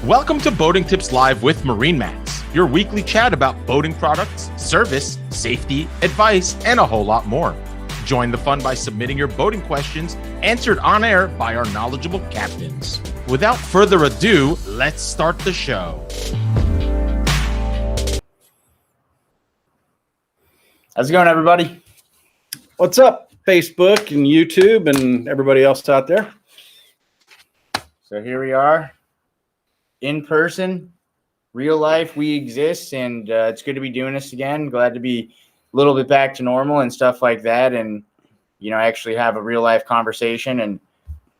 Welcome to Boating Tips Live with MarineMax, your weekly chat about boating products, service, safety, advice, and a whole lot more. Join the fun by submitting your boating questions answered on air by our knowledgeable captains. Without further ado, let's start the show. How's it going, everybody? What's up, Facebook and YouTube and everybody else out there? So here we are, in person, real life. We exist, and it's good to be doing this again. Glad to be a little bit back to normal and stuff like that, and actually have a real life conversation. And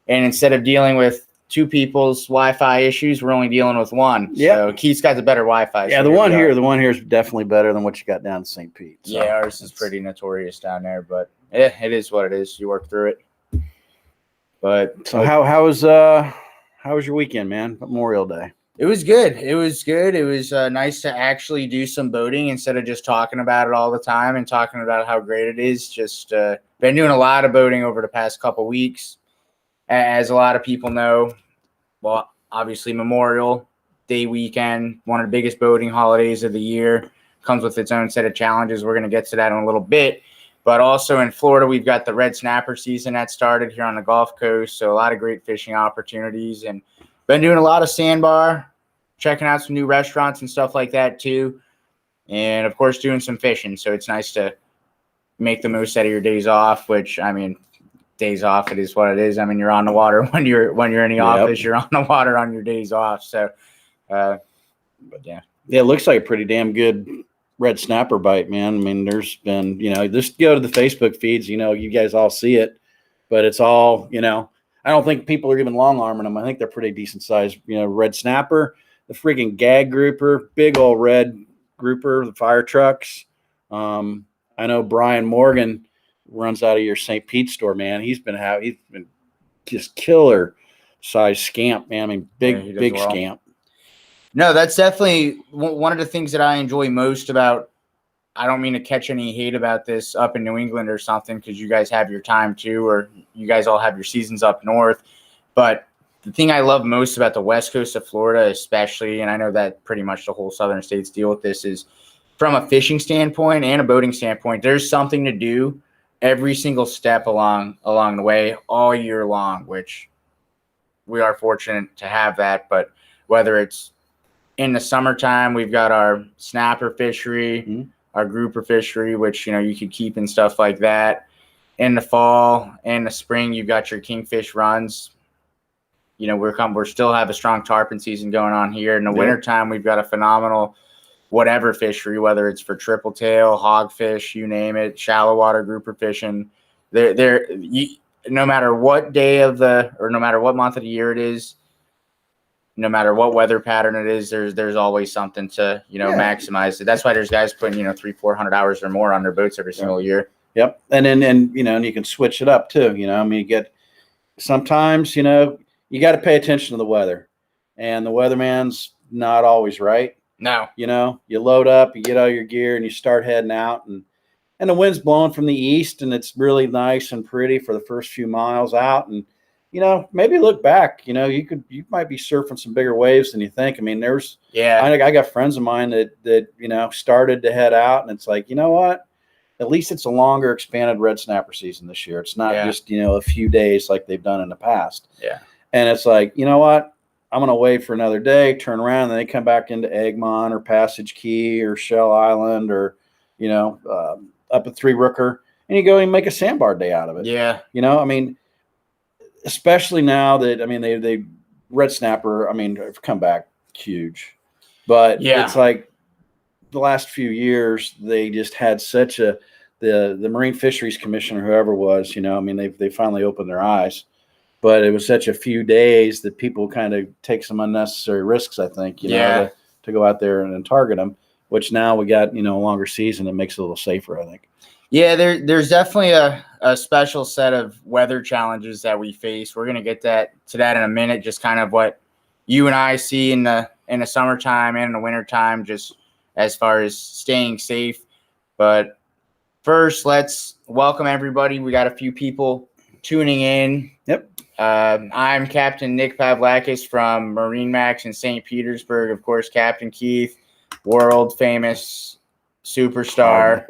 instead of dealing with two people's Wi-Fi issues, we're only dealing with one. Yep. So Keith's got the better Wi-Fi. Yeah, so the one here is definitely better than what you got down in St. Pete. So yeah, ours is pretty notorious down there, but it is what it is. You work through it. But so how was your weekend, man? Memorial Day. It was good. It was nice to actually do some boating instead of just talking about it all the time and talking about how great it is. Just been doing a lot of boating over the past couple weeks. As a lot of people know, well, obviously Memorial Day weekend, one of the biggest boating holidays of the year, comes with its own set of challenges. We're going to get to that in a little bit. But also in Florida, we've got the red snapper season that started here on the Gulf Coast. So a lot of great fishing opportunities, and been doing a lot of sandbar, checking out some new restaurants and stuff like that too. And of course, doing some fishing. So it's nice to make the most out of your days off, which, days off, it is what it is. You're on the water when you're in the office, you're on the water on your days off. So, but yeah. Yeah, it looks like a pretty damn good red snapper bite, man. There's been, just go to the Facebook feeds, you guys all see it, but it's all, I don't think people are even long arming them. I think they're pretty decent size, red snapper, the freaking gag grouper, big old red grouper, the fire trucks. I know Brian Morgan runs out of your St. Pete store, man. He's been just killer size scamp, man. Big well. Scamp. No, that's definitely one of the things that I enjoy most about. I don't mean to catch any hate about this up in New England or something, because you guys have your time too, or you guys all have your seasons up north. But the thing I love most about the west coast of Florida, especially, and I know that pretty much the whole southern states deal with this, is from a fishing standpoint and a boating standpoint, there's something to do every single step along the way all year long, which we are fortunate to have that. But whether it's in the summertime, we've got our snapper fishery, our grouper fishery, which, you could keep and stuff like that. In the fall and the spring, you've got your kingfish runs. We're still have a strong tarpon season going on here. In the wintertime, we've got a phenomenal whatever fishery, whether it's for triple tail, hogfish, you name it, shallow water grouper fishing. No matter what day no matter what month of the year it is, no matter what weather pattern it is, there's always something to, maximize it. That's why there's guys putting, 300-400 hours or more on their boats every single year. Yep. And then, and you can switch it up too. You get, sometimes, you got to pay attention to the weather, and the weatherman's not always right. No. You load up, you get all your gear, and you start heading out, and the wind's blowing from the east, and it's really nice and pretty for the first few miles out. And, maybe look back, you might be surfing some bigger waves than you think. I got friends of mine that started to head out, and it's like, you know what? At least it's a longer expanded red snapper season this year. It's not just, a few days like they've done in the past. Yeah. And it's like, you know what? I'm going to wait for another day, turn around, and then they come back into Egmont or Passage Key or Shell Island or, up at Three Rooker, and you go and make a sandbar day out of it. Yeah. Especially now that, they red snapper, have come back huge, but it's like the last few years, they just had such the Marine Fisheries Commissioner, whoever was, they finally opened their eyes, but it was such a few days that people kind of take some unnecessary risks, I think, to go out there and target them, which now we got, a longer season. It makes it a little safer, I think. Yeah, there's definitely a special set of weather challenges that we face. We're going to get to that in a minute, just kind of what you and I see in the summertime and in the wintertime, just as far as staying safe. But first, let's welcome everybody. We got a few people tuning in. Yep. I'm Captain Nick Pavlakis from MarineMax in St. Petersburg. Of course, Captain Keith, world famous superstar,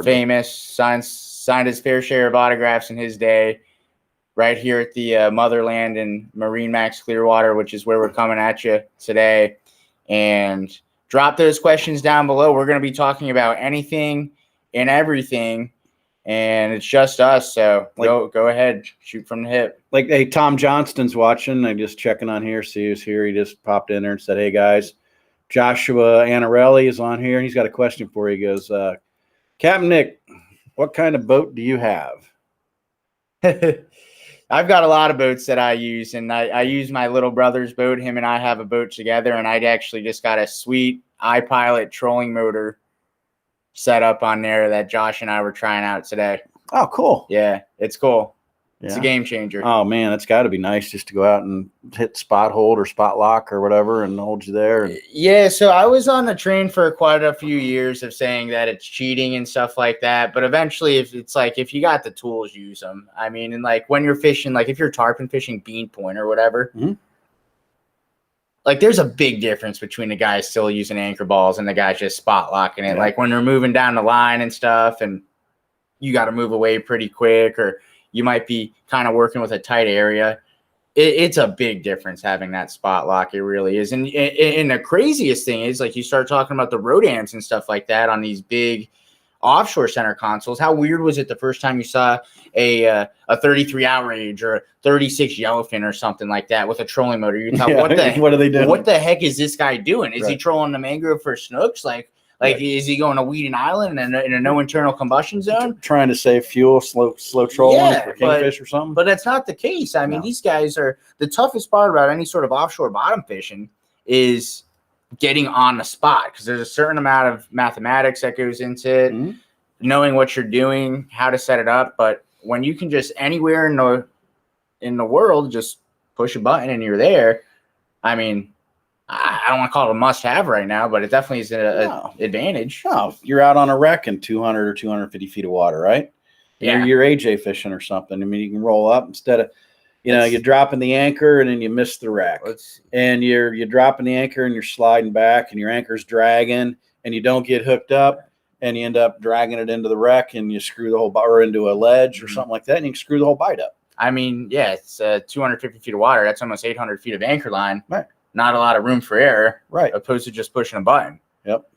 famous, signed his fair share of autographs in his day, right here at the motherland in MarineMax Clearwater, which is where we're coming at you today. And drop those questions down below. We're going to be talking about anything and everything. And it's just us, so go ahead, shoot from the hip. Like, hey, Tom Johnston's watching. I'm just checking on here, see who's here. He just popped in there and said, hey, guys. Joshua Anarelli is on here, and he's got a question for you. He goes, Captain Nick, what kind of boat do you have? I've got a lot of boats that I use, and I use my little brother's boat. Him and I have a boat together, and I actually just got a sweet iPilot trolling motor set up on there that Josh and I were trying out today. Oh, cool. Yeah, it's cool. Yeah. It's a game changer. Oh, man, that's got to be nice just to go out and hit spot hold or spot lock or whatever and hold you there. Yeah, so I was on the train for quite a few years of saying that it's cheating and stuff like that. But eventually, if you got the tools, use them. I mean, and like when you're fishing, like if you're tarpon fishing bean point or whatever, like there's a big difference between the guy still using anchor balls and the guy just spot locking it. Yeah. Like when they're moving down the line and stuff, and you got to move away pretty quick, or you might be kind of working with a tight area. It's a big difference having that spot lock. It really is. And the craziest thing is, like, you start talking about the rodents and stuff like that on these big offshore center consoles. How weird was it the first time you saw a 33 outrage or a 36 yellowfin or something like that with a trolling motor? You thought, what are they doing? What the heck is this guy doing? Is he trolling the mangrove for snooks? Like is he going to Weedon Island in a no internal combustion zone? Trying to save fuel, slow trolling for kingfish or something? But that's not the case. I mean, these guys are the toughest part about any sort of offshore bottom fishing is getting on the spot, because there's a certain amount of mathematics that goes into it, knowing what you're doing, how to set it up. But when you can just anywhere in the world just push a button and you're there, I mean, I don't want to call it a must-have right now, but it definitely is an advantage. No, you're out on a wreck in 200 or 250 feet of water, right? Yeah. You're AJ fishing or something. I mean, you can roll up instead of, you're dropping the anchor and then you miss the wreck. And you're dropping the anchor and you're sliding back and your anchor's dragging and you don't get hooked up and you end up dragging it into the wreck and you screw the whole bite, or into a ledge or something like that, and you can screw the whole bite up. I mean, yeah, it's 250 feet of water. That's almost 800 feet of anchor line. Right. Not a lot of room for error. Right. Opposed to just pushing a button. Yep.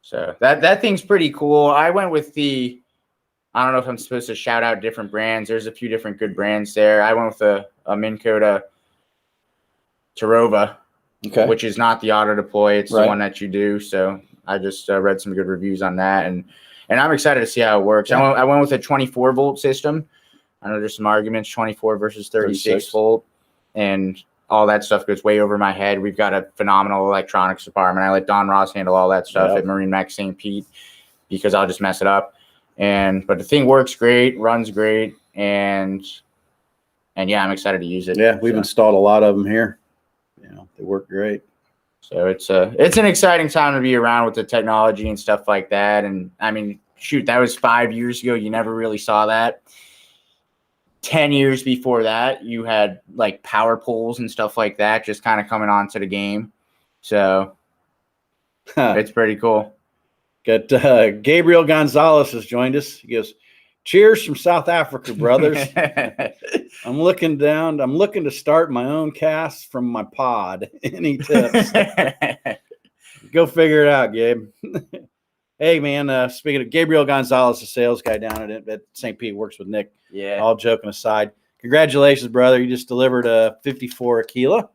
So that thing's pretty cool. I went with I don't know if I'm supposed to shout out different brands. There's a few different good brands there. I went with a Minn Kota Tarova, which is not the auto deploy. It's the one that you do. So I just read some good reviews on that, and I'm excited to see how it works. Yeah. I went with a 24 volt system. I know there's some arguments, 24 versus 36 volt, and all that stuff goes way over my head. We've got a phenomenal electronics department. I let Don Ross handle all that stuff at MarineMax St. Pete, because I'll just mess it up. But the thing works great, runs great, and yeah, I'm excited to use it. Yeah, we've installed a lot of them here. They work great. So it's an exciting time to be around with the technology and stuff like that. And I mean, shoot, that was 5 years ago. You never really saw that. 10 years before that, you had like power poles and stuff like that just kind of coming onto the game. So it's pretty cool. Got Gabriel Gonzalez has joined us. He goes, cheers from South Africa, brothers. I'm looking to start my own cast from my pod. Any tips? Go figure it out, Gabe. Hey, man, speaking of Gabriel Gonzalez, the sales guy down at St. Pete, works with Nick. Yeah. All joking aside, congratulations, brother. You just delivered a 54 Aquila.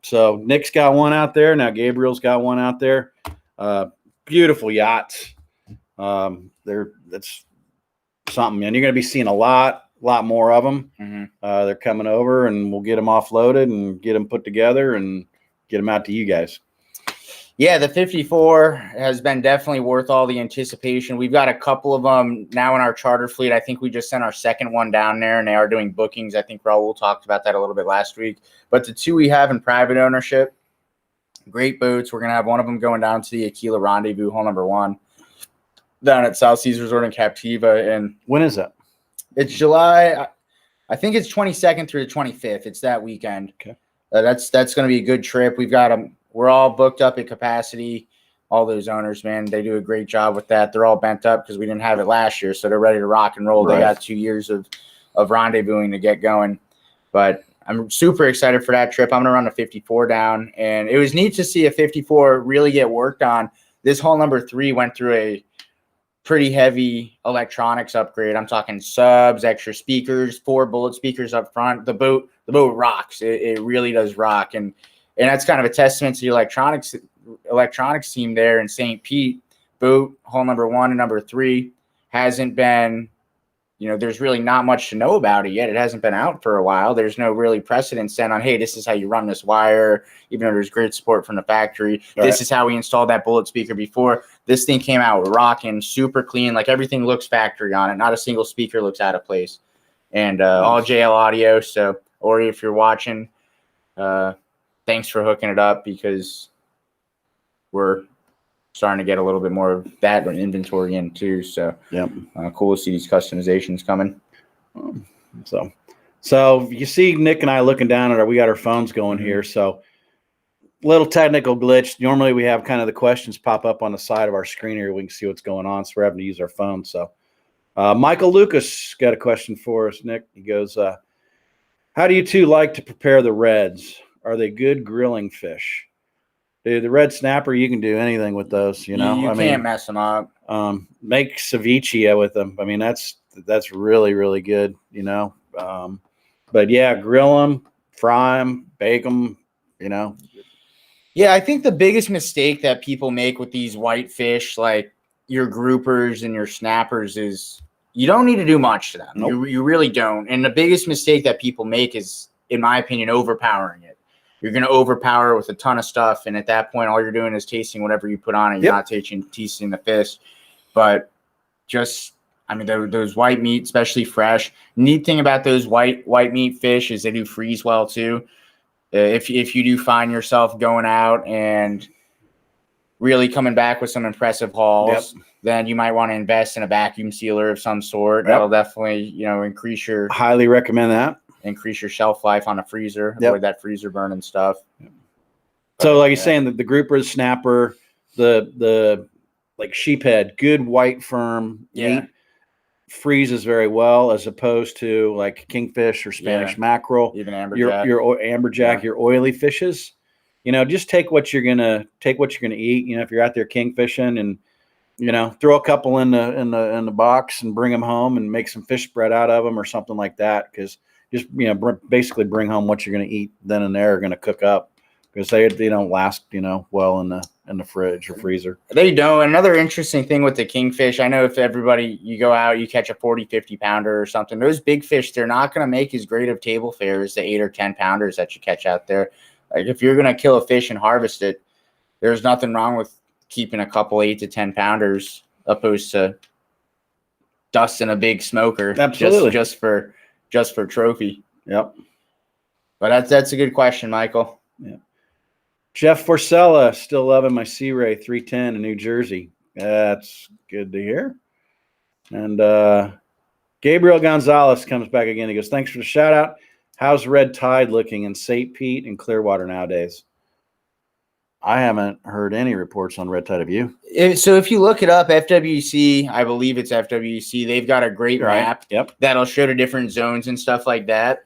So Nick's got one out there. Now Gabriel's got one out there. Beautiful yachts. That's something, man. You're going to be seeing a lot more of them. They're coming over, and we'll get them offloaded and get them put together and get them out to you guys. Yeah, the 54 has been definitely worth all the anticipation. We've got a couple of them now in our charter fleet. I think we just sent our second one down there, and they are doing bookings. I think Raul talked about that a little bit last week. But the two we have in private ownership, great boats. We're going to have one of them going down to the Aquila Rendezvous, hole number 1, down at South Seas Resort in Captiva. And when is that? It's July. I think it's 22nd through the 25th. It's that weekend. Okay. That's going to be a good trip. We've got them. We're all booked up at capacity. All those owners, man, they do a great job with that. They're all bent up because we didn't have it last year, so they're ready to rock and roll. Right. They got 2 years of rendezvousing to get going. But I'm super excited for that trip. I'm going to run a 54 down, and it was neat to see a 54 really get worked on. This hull number 3 went through a pretty heavy electronics upgrade. I'm talking subs, extra speakers, 4 bullet speakers up front. The boat rocks. It really does rock, and that's kind of a testament to the electronics team there in St. Pete. Boat hull number 1 and number 3 hasn't been, there's really not much to know about it yet. It hasn't been out for a while. There's no really precedent set on, hey, this is how you run this wire, even though there's great support from the factory. Right. This is how we installed that bullet speaker before. This thing came out rocking, super clean. Like everything looks factory on it. Not a single speaker looks out of place. And all JL audio. So, Ori, if you're watching, thanks for hooking it up, because we're starting to get a little bit more of that inventory in too. So cool to see these customizations coming. So you see Nick and I looking down at we got our phones going here. So little technical glitch. Normally we have kind of the questions pop up on the side of our screen here. We can see what's going on. So we're having to use our phone. So Michael Lucas got a question for us, Nick. He goes, how do you two like to prepare the reds? Are they good grilling fish? Dude, the red snapper, you can do anything with those, You can't mess them up. Make ceviche with them. I mean, that's really, really good, But yeah, grill them, fry them, bake them, Yeah, I think the biggest mistake that people make with these white fish, like your groupers and your snappers, is you don't need to do much to them. Nope. You really don't. And the biggest mistake that people make is, in my opinion, overpowering it. You're going to overpower it with a ton of stuff, and at that point, all you're doing is tasting whatever you put on it. You're not tasting the fish. But those white meat, especially fresh. Neat thing about those white meat fish is they do freeze well too. If you do find yourself going out and really coming back with some impressive hauls, then you might want to invest in a vacuum sealer of some sort. That'll definitely increase your. Highly recommend that. Increase your shelf life on a freezer, avoid that freezer burn and stuff. So like you're saying, that the grouper, the snapper, the like sheephead, good white firm meat freezes very well, as opposed to like kingfish or Spanish mackerel, even amberjack. Your amberjack, your oily fishes. Just take what you're gonna eat. If you're out there kingfishing, and throw a couple in the box and bring them home and make some fish spread out of them or something like that, because just basically bring home what you're going to eat then and there, are going to cook up, because they don't last well in the fridge or freezer. They don't. Another interesting thing with the kingfish, I know if you go out, you catch a 40-50 pounder or something, those big fish, they're not going to make as great of table fare as the 8 or 10 pounders that you catch out there. Like if you're going to kill a fish and harvest it, there's nothing wrong with keeping a couple 8 to 10 pounders opposed to dusting a big smoker. Absolutely. Just for trophy. Yep. But that's a good question, Michael. Yeah. Jeff Forcella, still loving my Sea Ray 310 in New Jersey. That's good to hear. And Gabriel Gonzalez comes back again. He goes, thanks for the shout out. How's red tide looking in St. Pete and Clearwater nowadays? I haven't heard any reports on red tide. Have you? So if you look it up, FWC, I believe it's FWC, they've got a great map that'll show the different zones and stuff like that.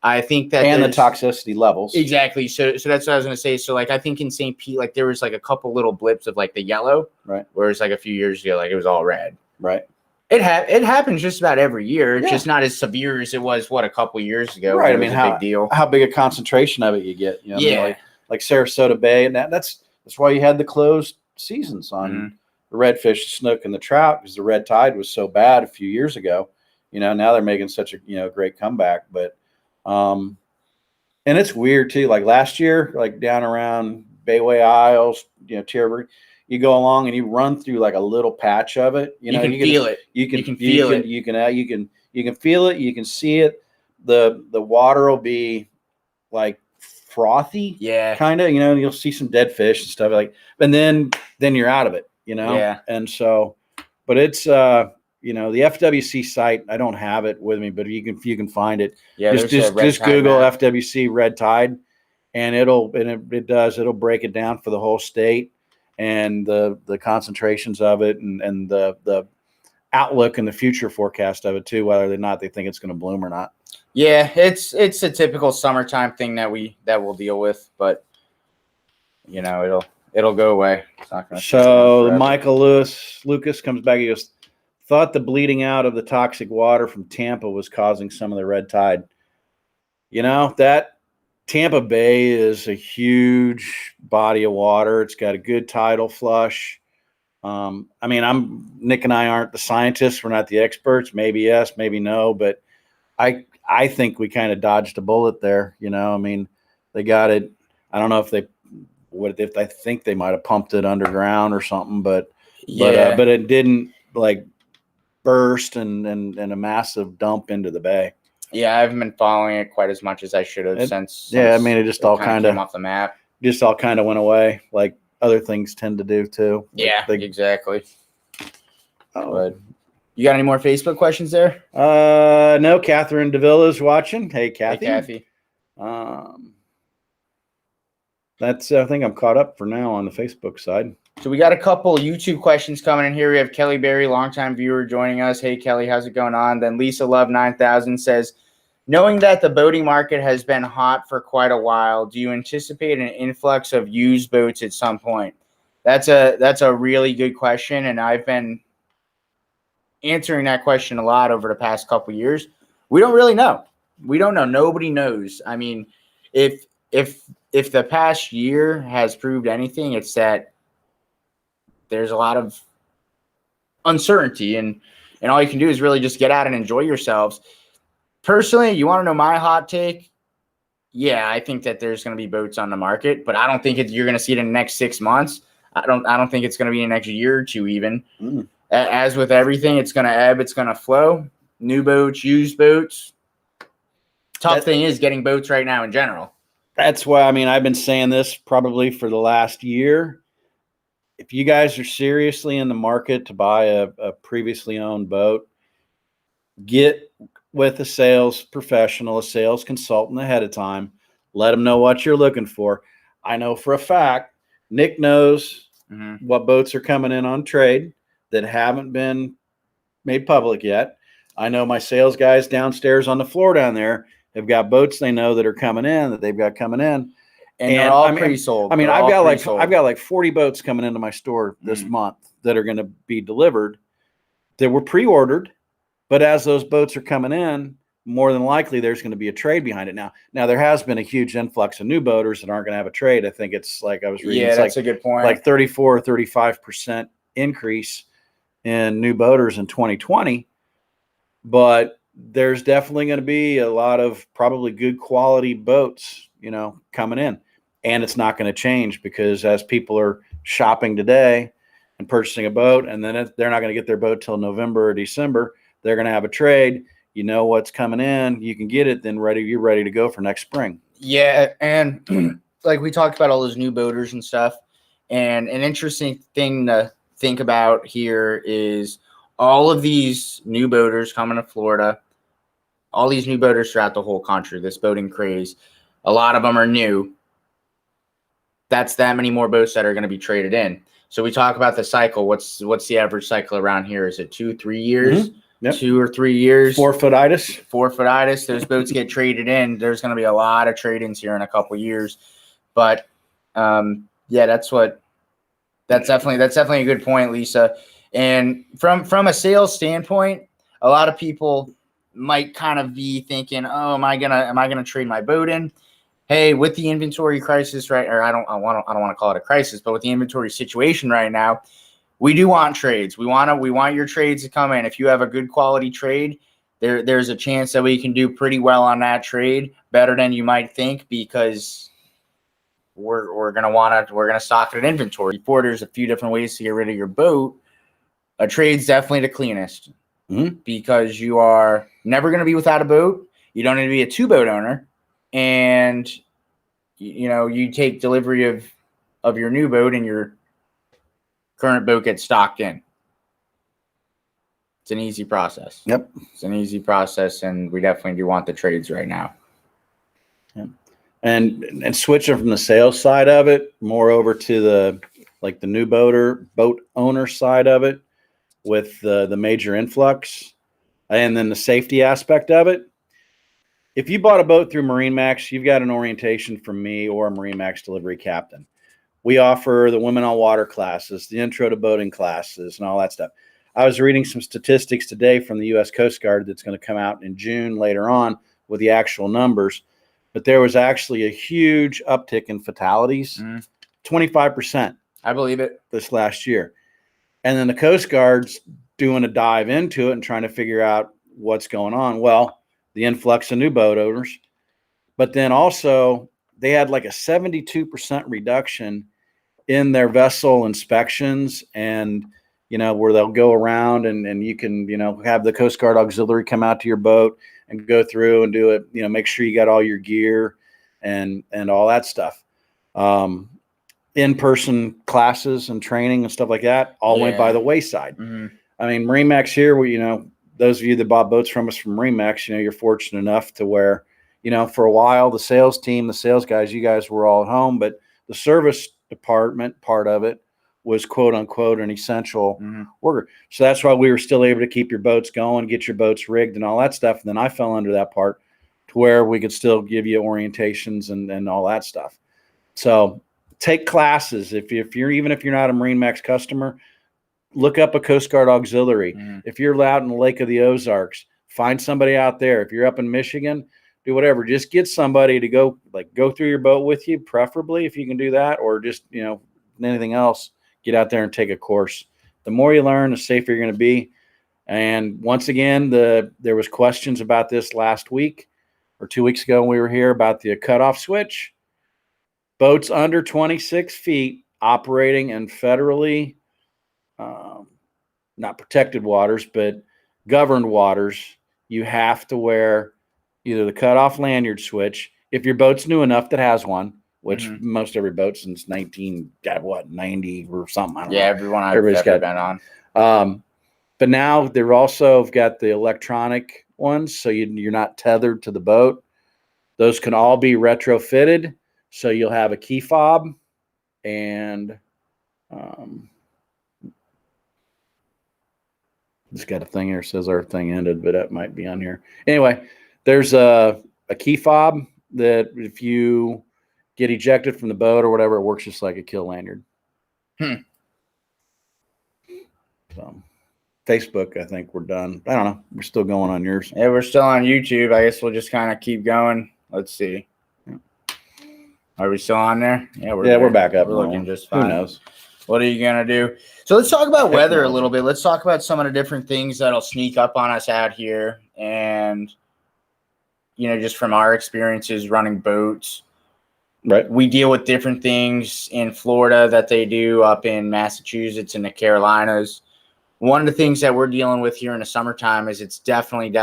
I think that and the toxicity levels. Exactly. So that's what I was going to say. So like I think in St. Pete, like there was like a couple little blips of like the yellow, right? Whereas like a few years ago, like it was all red, right? It happens just about every year. It's just not as severe as it was a couple years ago. Right. I mean, how big deal? How big a concentration of it you get? I mean, like Sarasota Bay, and that's why you had the closed seasons on the redfish, the snook, and the trout, because the red tide was so bad a few years ago. Now they're making such a great comeback, but and it's weird too. Like last year, like down around Bayway Isles, Tierberg, you go along and you run through like a little patch of it. You can feel it. You can feel it. You can feel it. You can see it. The water will be like frothy, kind of, you'll see some dead fish and stuff, like, and then you're out of it, and so, but it's the FWC site, I don't have it with me, but if you can find it, Yeah, just Google FWC red tide, and it'll break it down for the whole state and the concentrations of it and the outlook and the future forecast of it too, whether or not they think it's going to bloom or not. Yeah, it's a typical summertime thing that we'll deal with, but it'll go away. It's not going to. So Michael Lucas comes back. He goes, thought the bleeding out of the toxic water from Tampa was causing some of the red tide. That Tampa Bay is a huge body of water. It's got a good tidal flush. Nick and I aren't the scientists. We're not the experts. Maybe yes, maybe no. But I think we kind of dodged a bullet there. They got it. I don't know if I think they might have pumped it underground or something, but it didn't burst and a massive dump into the bay. Yeah, I haven't been following it quite as much as I should have since. Yeah, it just all kind of came off the map. Just all kind of went away, like other things tend to do too. Yeah, exactly. But you got any more Facebook questions there? No. Catherine Davilla's watching. Hey, Kathy. Hey, Kathy. That's. I think I'm caught up for now on the Facebook side. So we got a couple YouTube questions coming in here. We have Kelly Berry, longtime viewer, joining us. Hey, Kelly, how's it going on? Then Lisa Love 9000 says, knowing that the boating market has been hot for quite a while, do you anticipate an influx of used boats at some point? That's a really good question, and I've been answering that question a lot over the past couple of years. We don't really know. We don't know. Nobody knows. I mean, if the past year has proved anything, it's that there's a lot of uncertainty, and all you can do is really just get out and enjoy yourselves. Personally, you want to know my hot take? Yeah, I think that there's going to be boats on the market, but I don't think you're going to see it in the next 6 months. I don't think it's going to be in the next year or two even. As with everything, it's going to ebb, it's going to flow. New boats, used boats. Tough thing is getting boats right now in general. That's why, I've been saying this probably for the last year. If you guys are seriously in the market to buy a previously owned boat, get with a sales professional, a sales consultant ahead of time. Let them know what you're looking for. I know for a fact, Nick knows what boats are coming in on trade that haven't been made public yet. I know my sales guys downstairs on the floor down there have got boats they know that are coming in, that they've got coming in. And they're all pre-sold. I've got like 40 boats coming into my store this month that are going to be delivered that were pre-ordered. But as those boats are coming in, more than likely there's going to be a trade behind it. Now there has been a huge influx of new boaters that aren't going to have a trade. I think it's like I was reading. Yeah, that's a good point. Like 34 or 35% increase in new boaters in 2020. But there's definitely going to be a lot of probably good quality boats, coming in. And it's not going to change because as people are shopping today and purchasing a boat, and then they're not going to get their boat till November or December, they're going to have a trade. You know what's coming in, you can get it, then you're ready to go for next spring. Yeah, and like we talked about all those new boaters and stuff, and an interesting thing to think about here is all of these new boaters coming to Florida, all these new boaters throughout the whole country, this boating craze, a lot of them are new. That's that many more boats that are going to be traded in. So we talk about the cycle. What's the average cycle around here? Is it 2-3 years? Yep. 2 or 3 years. 4-foot-itis. Those boats get traded in. There's going to be a lot of trade-ins here in a couple of years. But yeah, that's definitely a good point, Lisa. And from a sales standpoint, a lot of people might kind of be thinking, "Oh, am I gonna trade my boat in?" Hey, with the inventory crisis, right? Or I don't want to call it a crisis, but with the inventory situation right now, we do want trades. We want your trades to come in. If you have a good quality trade, there's a chance that we can do pretty well on that trade, better than you might think, because we're gonna stock it in inventory. Before, there's a few different ways to get rid of your boat. A trade's definitely the cleanest because you are never gonna be without a boat. You don't need to be a 2-boat owner. And you take delivery of your new boat and your current boat gets stocked in. It's an easy process. Yep. It's an easy process, and we definitely do want the trades right now. Yep. And switching from the sales side of it more over to the new boat owner side of it with the major influx and then the safety aspect of it. If you bought a boat through MarineMax, you've got an orientation from me or a MarineMax delivery captain. We offer the women on water classes, the intro to boating classes, and all that stuff. I was reading some statistics today from the U.S. Coast Guard that's going to come out in June later on with the actual numbers. But there was actually a huge uptick in fatalities, 25%. I believe it. This last year. And then the Coast Guard's doing a dive into it and trying to figure out what's going on. Well, the influx of new boat owners, but then also they had like a 72% reduction in their vessel inspections and, where they'll go around and you can, have the Coast Guard auxiliary come out to your boat and go through and do it, make sure you got all your gear and all that stuff. In-person classes and training and stuff like that all went by the wayside. Mm-hmm. I mean, MarineMax here, those of you that bought boats from us from MarineMax, you're fortunate enough to where, for a while, the sales team, the sales guys, you guys were all at home, but the service department part of it was quote unquote an essential worker. So that's why we were still able to keep your boats going, get your boats rigged and all that stuff. And then I fell under that part to where we could still give you orientations and all that stuff. So take classes. If you're not a MarineMax customer, look up a Coast Guard auxiliary. If you're out in the Lake of the Ozarks, find somebody out there. If you're up in Michigan, do whatever. Just get somebody to go through your boat with you, preferably if you can do that, or just, anything else, get out there and take a course. The more you learn, the safer you're going to be. And once again, there was questions about this last week or 2 weeks ago when we were here about the cutoff switch. Boats under 26 feet operating in federally, not protected waters, but governed waters, you have to wear either the cutoff lanyard switch, if your boat's new enough that has one, which most every boat since 90 or something. I don't know. Everyone I've ever been on. But now they're also got the electronic ones, so you're not tethered to the boat. Those can all be retrofitted. So you'll have a key fob and it's got a thing here that says our thing ended, but that might be on here. Anyway, there's a key fob that if you get ejected from the boat or whatever, it works just like a kill lanyard. So Facebook, I think we're done. I don't know. We're still going on yours. Yeah, we're still on YouTube. I guess we'll just kind of keep going. Let's see. Are we still on there? Yeah, we're back up. We're looking just fine. Who knows? What are you going to do? So let's talk about weather a little bit. Let's talk about some of the different things that'll sneak up on us out here. And, just from our experiences running boats, right? We deal with different things in Florida that they do up in Massachusetts and the Carolinas. One of the things that we're dealing with here in the summertime is it's definitely,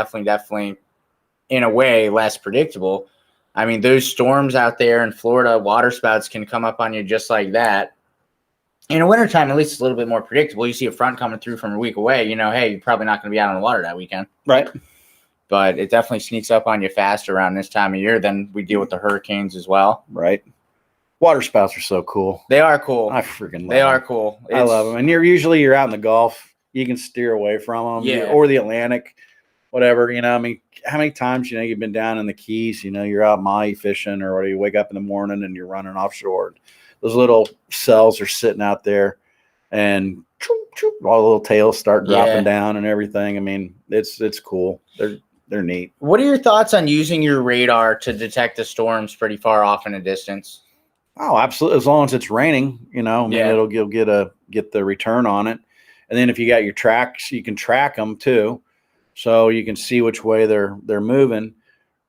in a way, less predictable. I mean, those storms out there in Florida, water spouts can come up on you just like that. In the wintertime, at least it's a little bit more predictable. You see a front coming through from a week away, hey, you're probably not going to be out on the water that weekend. Right. But it definitely sneaks up on you fast around this time of year. Then we deal with the hurricanes as well. Right. Water spouts are so cool. They are cool. I freaking love them. They are cool. I love them. And you're out in the Gulf. You can steer away from them. Yeah. Or the Atlantic, whatever. I mean, how many times, you've been down in the Keys, you're out mahi fishing or you wake up in the morning and you're running offshore. Those little cells are sitting out there and all the little tails start dropping down and everything. I mean, it's cool. They're neat. What are your thoughts on using your radar to detect the storms pretty far off in a distance? Oh, absolutely. As long as it's raining, you'll get the return on it. And then if you got your tracks, you can track them too. So you can see which way they're moving.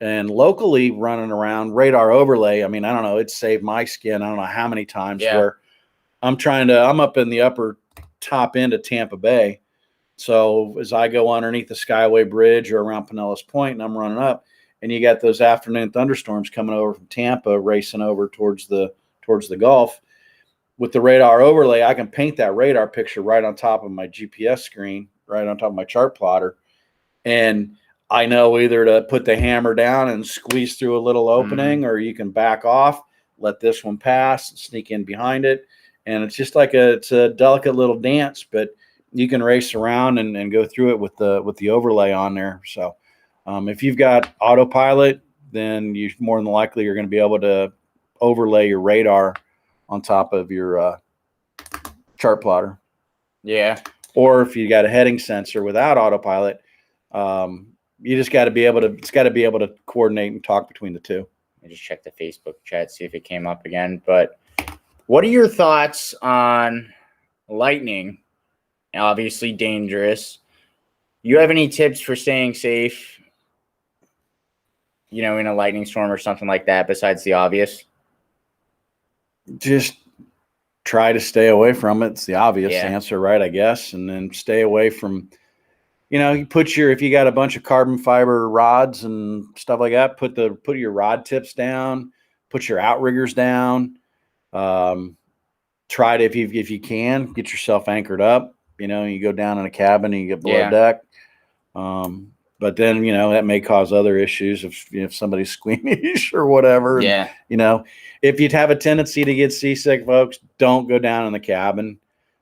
And locally running around radar overlay, I mean, I don't know, it saved my skin. I don't know how many times where I'm up in the upper top end of Tampa Bay. So as I go underneath the Skyway Bridge or around Pinellas Point and I'm running up, and you got those afternoon thunderstorms coming over from Tampa, racing over towards the Gulf. With the radar overlay, I can paint that radar picture right on top of my GPS screen right on top of my chart plotter. And I know either to put the hammer down and squeeze through a little opening, or you can back off, let this one pass, sneak in behind it. And it's just like it's a delicate little dance, but you can race around and go through it with the overlay on there. So if you've got autopilot, then you more than likely are going to be able to overlay your radar on top of your chart plotter. Yeah. Or if you got a heading sensor without autopilot, you just got to be able to, it's got to be able to coordinate and talk between the two. I just checked the Facebook chat, see if it came up again. But what are your thoughts on lightning? Obviously dangerous. You have any tips for staying safe, in a lightning storm or something like that, besides the obvious? Just try to stay away from it. It's the obvious answer, right? I guess. And then stay away from, you put if you got a bunch of carbon fiber rods and stuff like that, put your rod tips down, put your outriggers down. Try to, if you can, get yourself anchored up. You go down in a cabin and you get below deck. But then, that may cause other issues if somebody's squeamish or whatever. Yeah. And, if you'd have a tendency to get seasick, folks, don't go down in the cabin.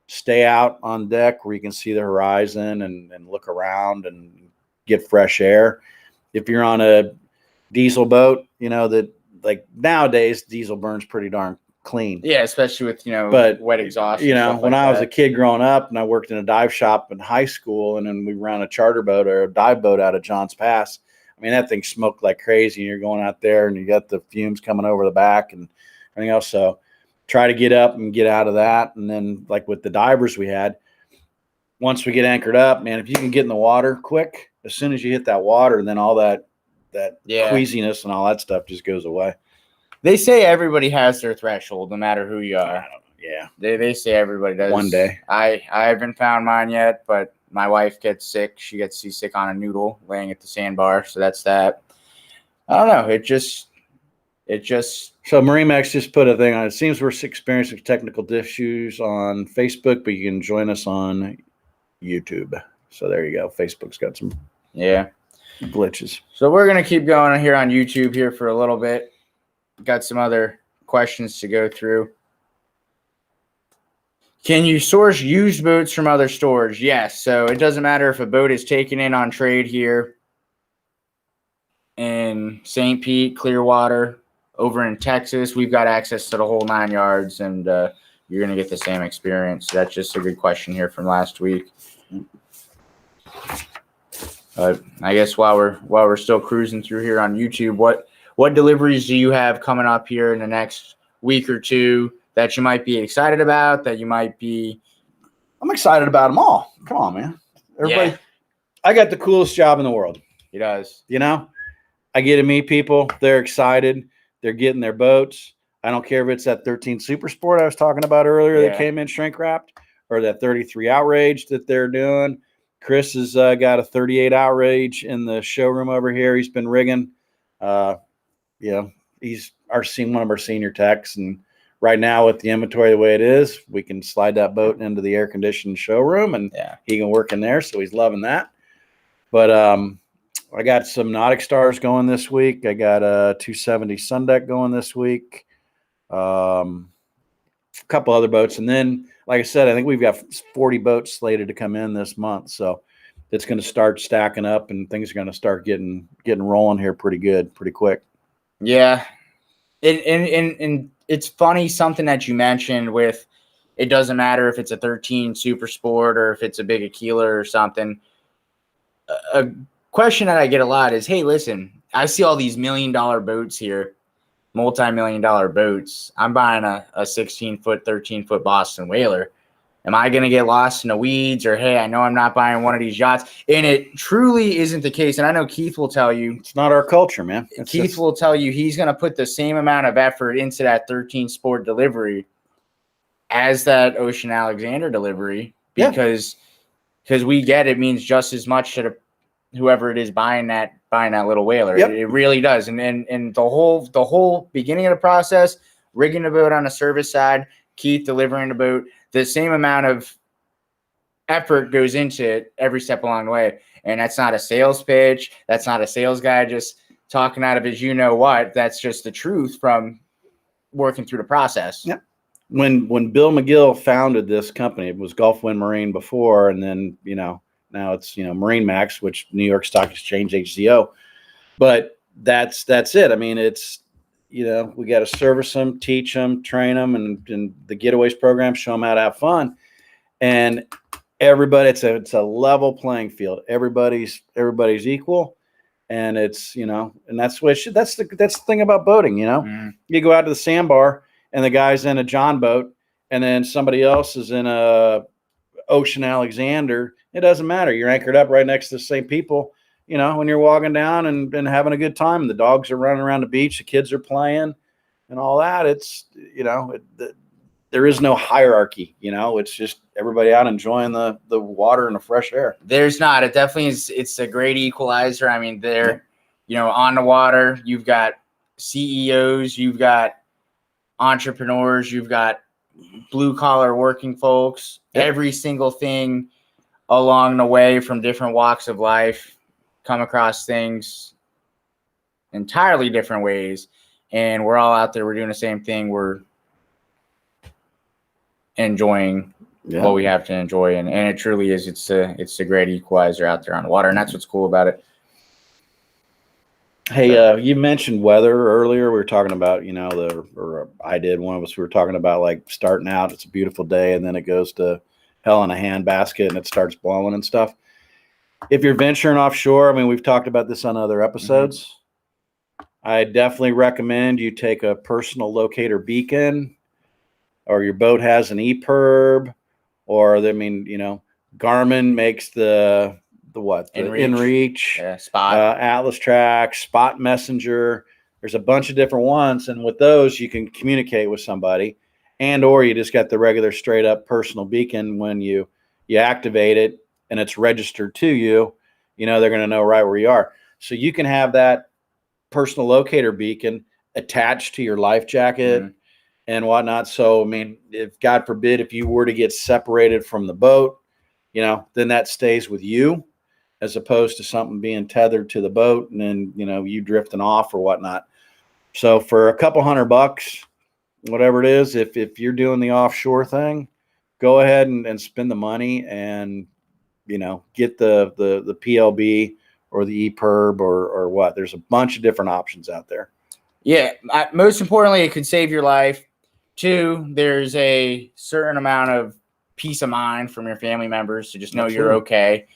Stay out on deck where you can see the horizon and look around and get fresh air. If you're on a diesel boat, that like nowadays diesel burns pretty darn clean. Yeah, especially with, wet exhaust. When I was a kid growing up and I worked in a dive shop in high school, and then we ran a charter boat or a dive boat out of Johns Pass. I mean, that thing smoked like crazy. You're going out there and you got the fumes coming over the back and everything else. So try to get up and get out of that. And then like with the divers we had, once we get anchored up, man, if you can get in the water quick, as soon as you hit that water, then all that queasiness and all that stuff just goes away. They say everybody has their threshold, no matter who you are. Yeah. They say everybody does. One day. I haven't found mine yet, but my wife gets sick. She gets seasick on a noodle laying at the sandbar. So that's that. I don't know. It just. So MarineMax just put a thing on. It seems we're experiencing technical issues on Facebook, but you can join us on YouTube. So there you go. Facebook's got some glitches. So we're going to keep going here on YouTube here for a little bit. Got some other questions to go through. Can you source used boats from other stores? Yes. So it doesn't matter if a boat is taken in on trade here in St. Pete, Clearwater, over in Texas. We've got access to the whole 9 yards, and you're going to get the same experience. That's just a good question here from last week. But I guess while we're still cruising through here on YouTube, what deliveries do you have coming up here in the next week or two that you might be excited about, that you might be? I'm excited about them all. Come on, man. Everybody, I got the coolest job in the world. He does. I get to meet people. They're excited. They're getting their boats. I don't care if it's that 13 Super Sport I was talking about earlier that came in shrink wrapped, or that 33 Outrage that they're doing. Chris has got a 38 Outrage in the showroom over here. He's been rigging. He's one of our senior techs, and right now with the inventory the way it is, we can slide that boat into the air conditioned showroom, and he can work in there. So he's loving that. But I got some Nautic Stars going this week. I got a 270 Sundeck going this week. A couple other boats, and then, like I said, I think we've got 40 boats slated to come in this month. So it's going to start stacking up, and things are going to start getting rolling here pretty good, pretty quick. Yeah. And it's funny, something that you mentioned with, it doesn't matter if it's a 13 Super Sport or if it's a big Aquila or something. A question that I get a lot is, hey, listen, I see all these $1 million boats here, multi-million-dollar boats. I'm buying a 16-foot, 13-foot Boston Whaler. Am I going to get lost in the weeds? Or, hey, I know I'm not buying one of these yachts. And it truly isn't the case. And I know Keith will tell you. It's not our culture, man. Keith will tell you he's going to put the same amount of effort into that 13 Sport delivery as that Ocean Alexander delivery. Because we get it means just as much to whoever it is buying that little whaler. Yep. It really does. And the whole beginning of the process, rigging the boat on the service side, Keith delivering the boat, the same amount of effort goes into it every step along the way. And that's not a sales pitch. That's not a sales guy just talking out of his you-know-what. That's just the truth from working through the process. Yep. When Bill McGill founded this company, it was Gulfwind Marine before, and then, now it's, MarineMax, which New York Stock Exchange HCO. But that's it. I mean, it's, we got to service them, teach them, train them, and the Getaways program, show them how to have fun. And everybody, it's a level playing field. Everybody's equal. And it's, and that's what that's the thing about boating, You go out to the sandbar and the guy's in a John boat, and then somebody else is in a Ocean Alexander. It doesn't matter. You're anchored up right next to the same people, when you're walking down and having a good time, and the dogs are running around the beach, the kids are playing and all that. It's, there is no hierarchy, it's just everybody out enjoying the water and the fresh air. There's not. It definitely is. It's a great equalizer. I mean, on the water, you've got CEOs, you've got entrepreneurs, you've got blue collar working folks, every single thing along the way from different walks of life, come across things entirely different ways. And we're all out there. We're doing the same thing. We're enjoying what we have to enjoy. And it truly is. It's a great equalizer out there on the water. And that's what's cool about it. Hey, you mentioned weather earlier. We were talking about, I did, one of us, we were talking about like starting out, it's a beautiful day, and then it goes to hell in a handbasket and it starts blowing and stuff. If you're venturing offshore, I mean, we've talked about this on other episodes. Mm-hmm. I definitely recommend you take a personal locator beacon, or your boat has an EPIRB, or Garmin makes the InReach, Spot, Atlas Track, Spot Messenger. There's a bunch of different ones, and with those you can communicate with somebody, or you just got the regular straight up personal beacon. When you activate it and it's registered to you, they're going to know right where you are. So you can have that personal locator beacon attached to your life jacket and whatnot. So, I mean, if God forbid, if you were to get separated from the boat, then that stays with you, as opposed to something being tethered to the boat and then, you drifting off or whatnot. So for a couple $100, whatever it is, if you're doing the offshore thing, go ahead and spend the money and, get the PLB or the EPIRB or what. There's a bunch of different options out there. Yeah. Most importantly, it could save your life. 2, there's a certain amount of peace of mind from your family members to just know you're okay.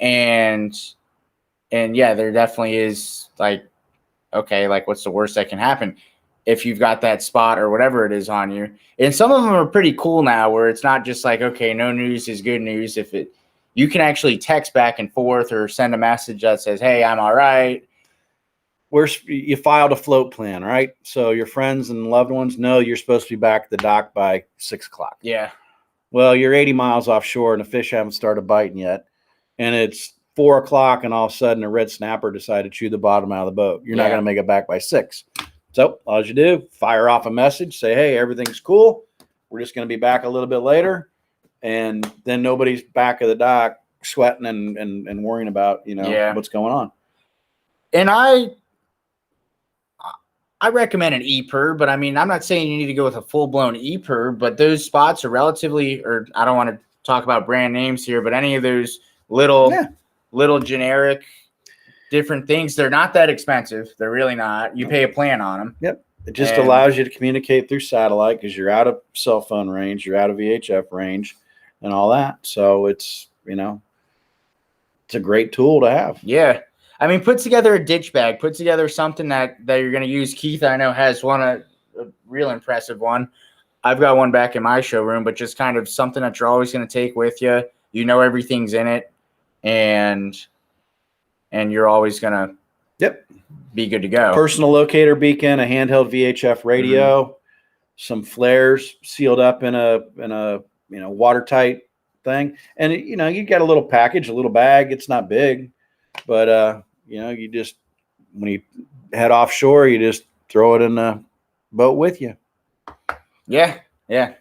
And yeah, there definitely is what's the worst that can happen if you've got that spot or whatever it is on you. And some of them are pretty cool now, where it's not just like, okay, no news is good news. You can actually text back and forth or send a message that says, hey, I'm all right. You filed a float plan, right? So your friends and loved ones know you're supposed to be back at the dock by 6:00. Yeah. Well, you're 80 miles offshore and the fish haven't started biting yet. And it's 4:00, and all of a sudden a red snapper decided to chew the bottom out of the boat. You're not going to make it back by 6. So all you do, fire off a message, say, hey, everything's cool. We're just going to be back a little bit later. And then nobody's back at the dock sweating and worrying about, what's going on. And I recommend an EPIRB, but I mean, I'm not saying you need to go with a full-blown EPIRB, but those spots are relatively, or I don't want to talk about brand names here, but any of those little generic different things, they're not that expensive. They're really not. You pay a plan on them. Yep. It just allows you to communicate through satellite because you're out of cell phone range, you're out of VHF range and all that. So it's, it's a great tool to have. Yeah. I mean, put together a ditch bag, put together something that you're going to use. Keith, I know, has a real impressive one. I've got one back in my showroom, but just kind of something that you're always going to take with you. Everything's in it, and you're always going to be good to go. Personal locator beacon, a handheld VHF radio, some flares sealed up in a watertight thing. And you got a little package, a little bag. It's not big, but you just, when you head offshore, you just throw it in the boat with you. Yeah,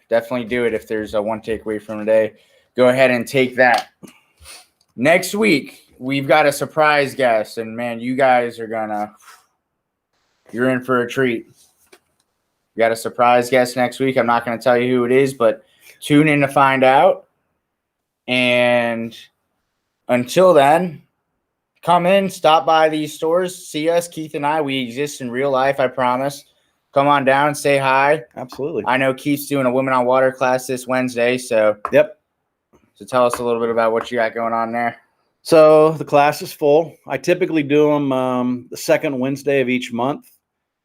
definitely do it. If there's a one takeaway from today, go ahead and take that. Next week, we've got a surprise guest, and man, you guys are you're in for a treat. We got a surprise guest next week. I'm not going to tell you who it is, but tune in to find out. And until then, come in, stop by these stores, see us, Keith and I. We exist in real life, I promise. Come on down, say hi. Absolutely. I know Keith's doing a Women on Water class this Wednesday, so Yep. So tell us a little bit about what you got going on there. So the class is full. I typically do them the second Wednesday of each month,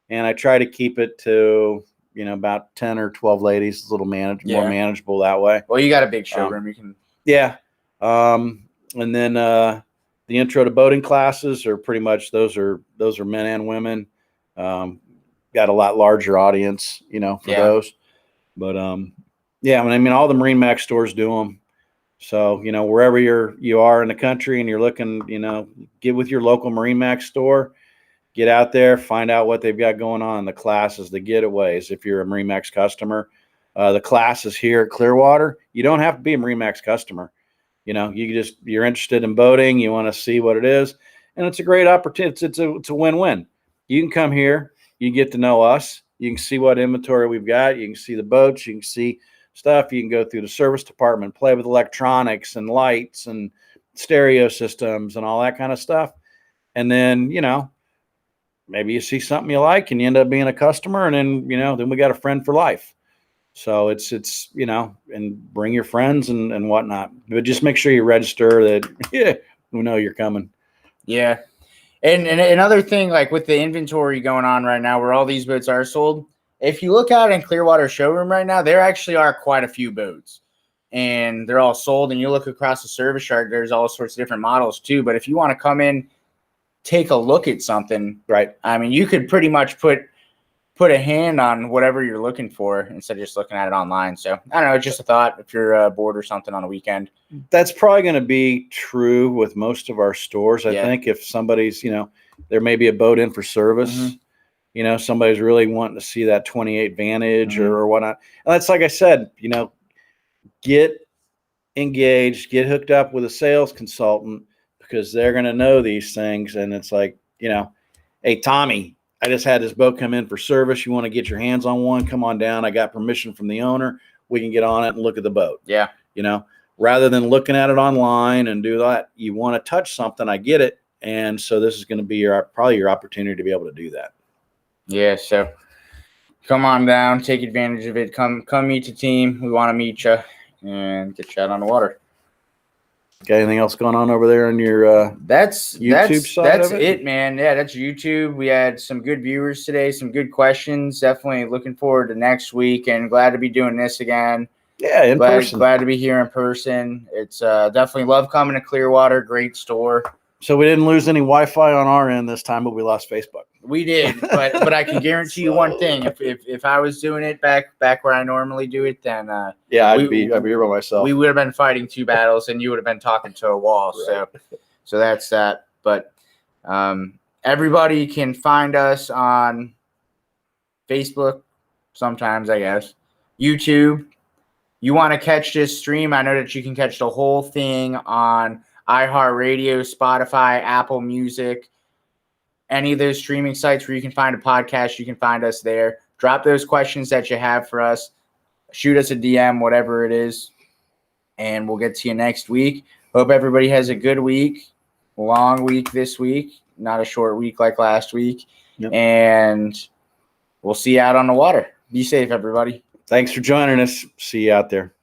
and I try to keep it to about 10 or 12 ladies. It's a little more manageable that way. Well, you got a big showroom. You can. Yeah. And then the intro to boating classes are pretty much those are men and women. Got a lot larger audience, for those. But yeah, I mean, all the MarineMax stores do them. So, wherever you are in the country and you're looking, get with your local MarineMax store, get out there, find out what they've got going on. The classes, the getaways, if you're a MarineMax customer, the classes here at Clearwater, you don't have to be a MarineMax customer. You're interested in boating, you want to see what it is. And it's a great opportunity. It's a win-win. You can come here, you get to know us. You can see what inventory we've got. You can see the boats, you can see stuff. You can go through the service department, play with electronics and lights and stereo systems and all that kind of stuff. And then, maybe you see something you like and you end up being a customer, and then we got a friend for life. So it's and bring your friends and whatnot, but just make sure you register that we know you're coming. Yeah. And another thing, like with the inventory going on right now, where all these boats are sold, if you look out in Clearwater showroom right now, there actually are quite a few boats, and they're all sold. And you look across the service yard, there's all sorts of different models too. But if you want to come in, take a look at something, right? I mean, you could pretty much put a hand on whatever you're looking for instead of just looking at it online. So I don't know, just a thought if you're bored or something on a weekend. That's probably going to be true with most of our stores. I think if somebody's, there may be a boat in for service. Mm-hmm. Somebody's really wanting to see that 28 Vantage or whatnot. And that's, like I said, get engaged, get hooked up with a sales consultant, because they're going to know these things. And it's like, hey, Tommy, I just had this boat come in for service. You want to get your hands on one? Come on down. I got permission from the owner. We can get on it and look at the boat. Yeah. Rather than looking at it online and do that, you want to touch something. I get it. And so this is going to be probably your opportunity to be able to do that. Yeah, so come on down, take advantage of it. Come meet the team. We want to meet you and get you out on the water. Got anything else going on over there on your YouTube side? That's it, man. Yeah, that's YouTube. We had some good viewers today, some good questions. Definitely looking forward to next week, and glad to be doing this again. Yeah, in person. Glad to be here in person. It's definitely love coming to Clearwater. Great store. So we didn't lose any Wi-Fi on our end this time, but we lost Facebook. We did, but I can guarantee you one thing: if I was doing it back where I normally do it, then I'd be here by myself. We would have been fighting two battles, and you would have been talking to a wall. Right. So that's that. But everybody can find us on Facebook, sometimes I guess, YouTube. You want to catch this stream? I know that you can catch the whole thing on iHeartRadio, Spotify, Apple Music, any of those streaming sites where you can find a podcast. You can find us there. Drop those questions that you have for us. Shoot us a DM, whatever it is, and we'll get to you next week. Hope everybody has a good week. Long week this week, not a short week like last week. Yep. And we'll see you out on the water. Be safe, everybody. Thanks for joining us. See you out there.